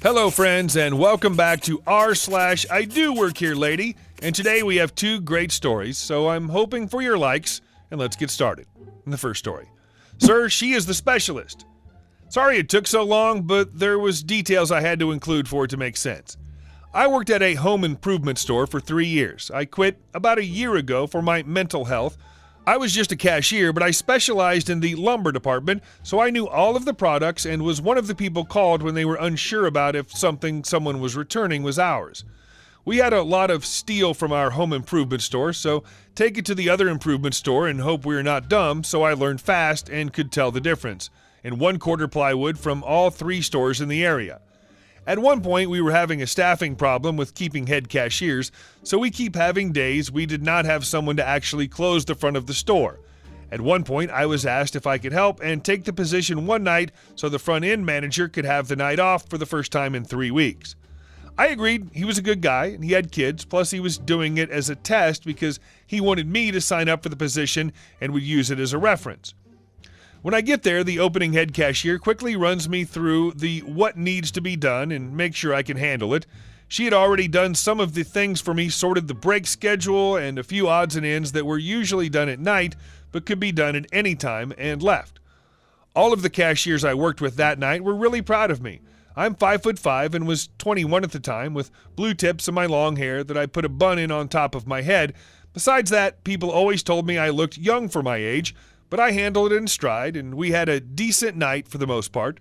Hello friends, and welcome back to r/IDOWorkHereLady, and today we have two great stories, so I'm hoping for your likes, and let's get started. In the first story. Sir, she is the specialist. Sorry it took so long, but there was details I had to include for it to make sense. I worked at a home improvement store for 3 years. I quit about a year ago for my mental health. I was just a cashier, but I specialized in the lumber department, so I knew all of the products and was one of the people called when they were unsure about if something someone was returning was ours. We had a lot of steel from our home improvement store, so take it to the other improvement store and hope we are not dumb, so I learned fast and could tell the difference. And 1/4 plywood from all 3 stores in the area. At one point, we were having a staffing problem with keeping head cashiers, so we keep having days we did not have someone to actually close the front of the store. At one point, I was asked if I could help and take the position one night so the front-end manager could have the night off for the first time in 3 weeks. I agreed. He was a good guy, and he had kids, plus he was doing it as a test because he wanted me to sign up for the position and would use it as a reference. When I get there, the opening head cashier quickly runs me through the what needs to be done and make sure I can handle it. She had already done some of the things for me, sorted the break schedule and a few odds and ends that were usually done at night but could be done at any time, and left. All of the cashiers I worked with that night were really proud of me. I'm 5'5" and was 21 at the time, with blue tips in my long hair that I put a bun in on top of my head. Besides that, people always told me I looked young for my age, but I handled it in stride, and we had a decent night for the most part.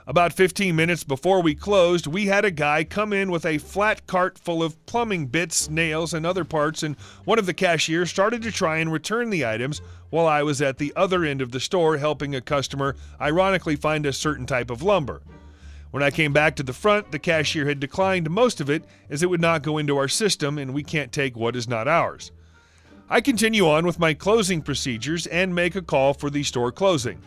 About 15 minutes before we closed, we had a guy come in with a flat cart full of plumbing bits, nails, and other parts, and one of the cashiers started to try and return the items while I was at the other end of the store helping a customer ironically find a certain type of lumber. When I came back to the front, the cashier had declined most of it as it would not go into our system, and we can't take what is not ours. I continue on with my closing procedures and make a call for the store closing.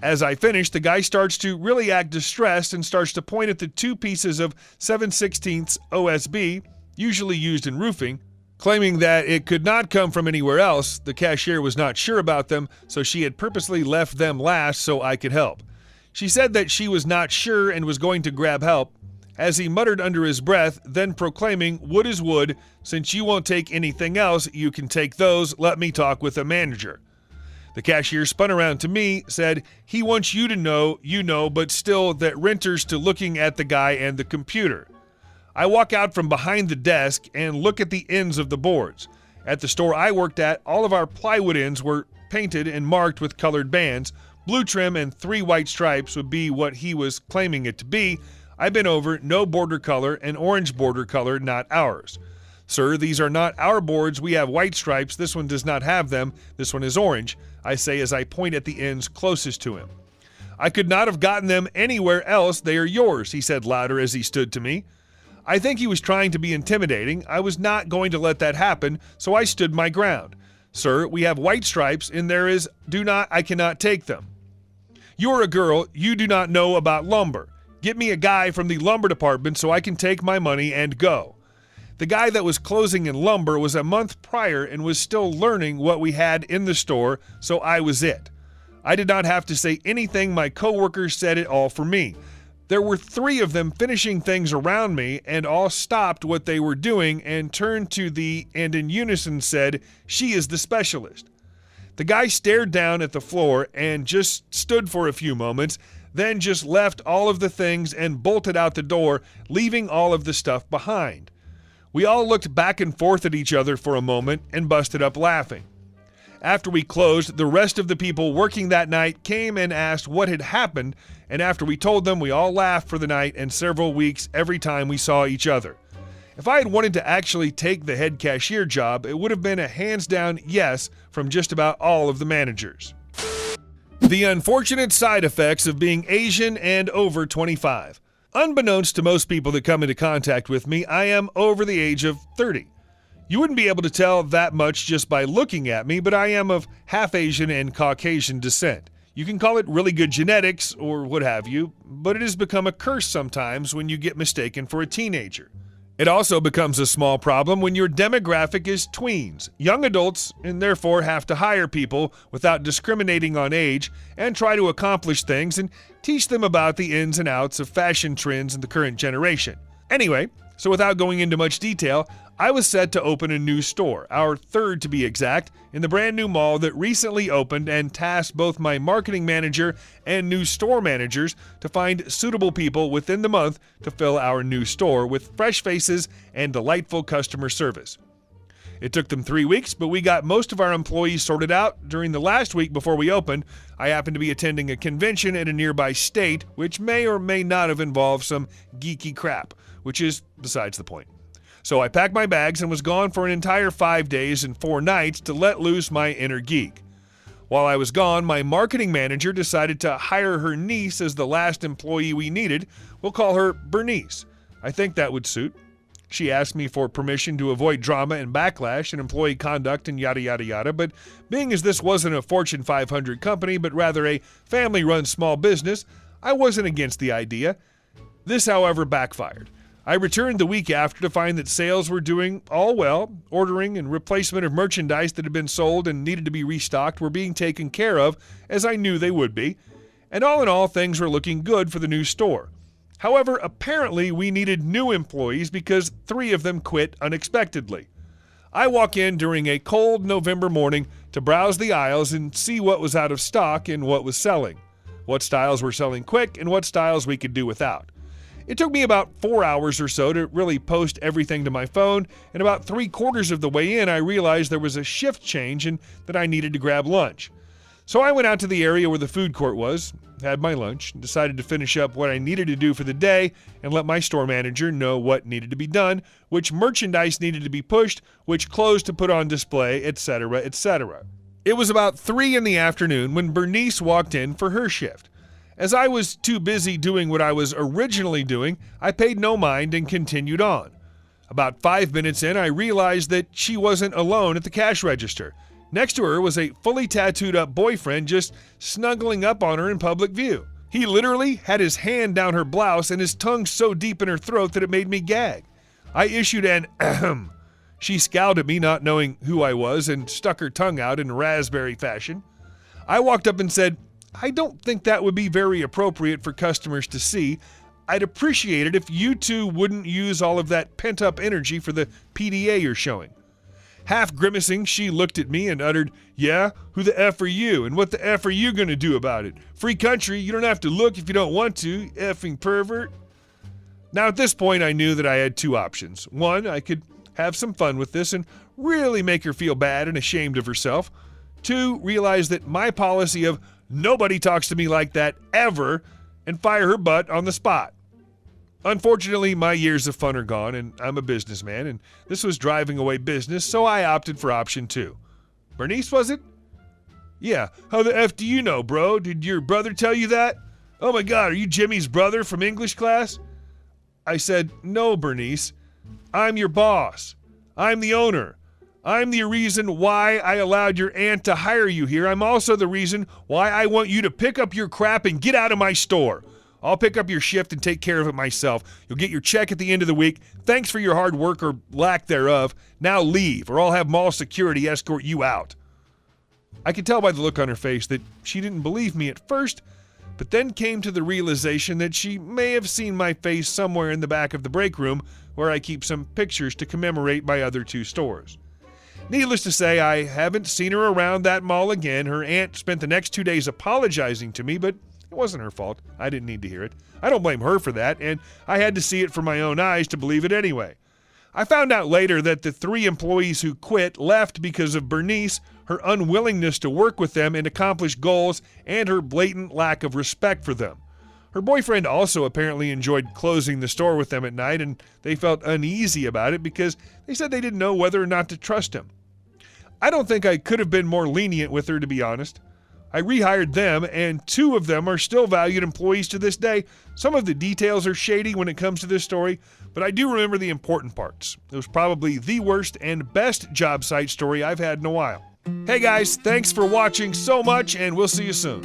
As I finish, the guy starts to really act distressed and starts to point at the 2 pieces of 7/16 OSB, usually used in roofing, claiming that it could not come from anywhere else. The cashier was not sure about them, so she had purposely left them last so I could help. She said that she was not sure and was going to grab help, as he muttered under his breath, then proclaiming, "Wood is wood. Since you won't take anything else, you can take those. Let me talk with the manager." The cashier spun around to me, said, "He wants you to know, you know, but still that renters to looking at the guy and the computer." I walk out from behind the desk and look at the ends of the boards. At the store I worked at, all of our plywood ends were painted and marked with colored bands. Blue trim and 3 white stripes would be what he was claiming it to be. I've been over, no border color, and orange border color, not ours. "Sir, these are not our boards. We have white stripes. This one does not have them. This one is orange," I say as I point at the ends closest to him. "I could not have gotten them anywhere else. They are yours," he said louder as he stood to me. I think he was trying to be intimidating. I was not going to let that happen, so I stood my ground. "Sir, we have white stripes, and I cannot take them. You are a girl. You do not know about lumber. Get me a guy from the lumber department so I can take my money and go." The guy that was closing in lumber was a month prior and was still learning what we had in the store, so I was it. I did not have to say anything. My coworkers said it all for me. There were 3 of them finishing things around me, and all stopped what they were doing and turned to and in unison said, "She is the specialist." The guy stared down at the floor and just stood for a few moments, then just left all of the things and bolted out the door, leaving all of the stuff behind. We all looked back and forth at each other for a moment and busted up laughing. After we closed, the rest of the people working that night came and asked what had happened, and after we told them, we all laughed for the night and several weeks every time we saw each other. If I had wanted to actually take the head cashier job, it would have been a hands-down yes from just about all of the managers. The unfortunate side effects of being Asian and over 25. Unbeknownst to most people that come into contact with me, I am over the age of 30. You wouldn't be able to tell that much just by looking at me, but I am of half Asian and Caucasian descent. You can call it really good genetics or what have you, but it has become a curse sometimes when you get mistaken for a teenager. It also becomes a small problem when your demographic is tweens, young adults, and therefore have to hire people without discriminating on age and try to accomplish things and teach them about the ins and outs of fashion trends in the current generation. Anyway, so without going into much detail, I was set to open a new store, our third to be exact, in the brand new mall that recently opened, and tasked both my marketing manager and new store managers to find suitable people within the month to fill our new store with fresh faces and delightful customer service. It took them 3 weeks, but we got most of our employees sorted out. During the last week before we opened, I happened to be attending a convention in a nearby state, which may or may not have involved some geeky crap, which is besides the point. So I packed my bags and was gone for an entire 5 days and 4 nights to let loose my inner geek. While I was gone, my marketing manager decided to hire her niece as the last employee we needed. We'll call her Bernice. I think that would suit. She asked me for permission to avoid drama and backlash and employee conduct and yada yada yada, but being as this wasn't a Fortune 500 company but rather a family-run small business, I wasn't against the idea. This, however, backfired. I returned the week after to find that sales were doing all well. Ordering and replacement of merchandise that had been sold and needed to be restocked were being taken care of, as I knew they would be. And all in all, things were looking good for the new store. However, apparently we needed new employees because 3 of them quit unexpectedly. I walk in during a cold November morning to browse the aisles and see what was out of stock and what was selling, what styles were selling quick and what styles we could do without. It took me about 4 hours or so to really post everything to my phone, and about 3/4 of the way in I realized there was a shift change and that I needed to grab lunch. So I went out to the area where the food court was, had my lunch, and decided to finish up what I needed to do for the day and let my store manager know what needed to be done, which merchandise needed to be pushed, which clothes to put on display, etc., etc. It was about 3 in the afternoon when Bernice walked in for her shift. As I was too busy doing what I was originally doing, I paid no mind and continued on. About 5 minutes in, I realized that she wasn't alone at the cash register. Next to her was a fully tattooed up boyfriend just snuggling up on her in public view. He literally had his hand down her blouse and his tongue so deep in her throat that it made me gag. I issued an ahem. She scowled at me, not knowing who I was, and stuck her tongue out in raspberry fashion. I walked up and said, "I don't think that would be very appropriate for customers to see. I'd appreciate it if you two wouldn't use all of that pent-up energy for the PDA you're showing." Half grimacing, she looked at me and uttered, "Yeah? Who the F are you? And what the F are you gonna do about it? Free country, you don't have to look if you don't want to, you effing pervert." Now at this point I knew that I had 2 options. 1, I could have some fun with this and really make her feel bad and ashamed of herself. 2, realize that my policy of nobody talks to me like that ever, and fire her butt on the spot. Unfortunately, my years of fun are gone, and I'm a businessman, and this was driving away business, so I opted for option 2. Bernice, was it? "Yeah, how the F do you know, bro? Did your brother tell you that? Oh my God, are you Jimmy's brother from English class?" I said, "No, Bernice. I'm your boss. I'm the owner. I'm the reason why I allowed your aunt to hire you here. I'm also the reason why I want you to pick up your crap and get out of my store. I'll pick up your shift and take care of it myself. You'll get your check at the end of the week. Thanks for your hard work or lack thereof. Now leave, or I'll have mall security escort you out." I could tell by the look on her face that she didn't believe me at first, but then came to the realization that she may have seen my face somewhere in the back of the break room where I keep some pictures to commemorate my other 2 stores. Needless to say, I haven't seen her around that mall again. Her aunt spent the next 2 days apologizing to me, but it wasn't her fault. I didn't need to hear it. I don't blame her for that, and I had to see it for my own eyes to believe it anyway. I found out later that the 3 employees who quit left because of Bernice, her unwillingness to work with them and accomplish goals, and her blatant lack of respect for them. Her boyfriend also apparently enjoyed closing the store with them at night, and they felt uneasy about it because they said they didn't know whether or not to trust him. I don't think I could have been more lenient with her, to be honest. I rehired them, and 2 of them are still valued employees to this day. Some of the details are shady when it comes to this story, but I do remember the important parts. It was probably the worst and best job site story I've had in a while. Hey guys, thanks for watching so much, and we'll see you soon.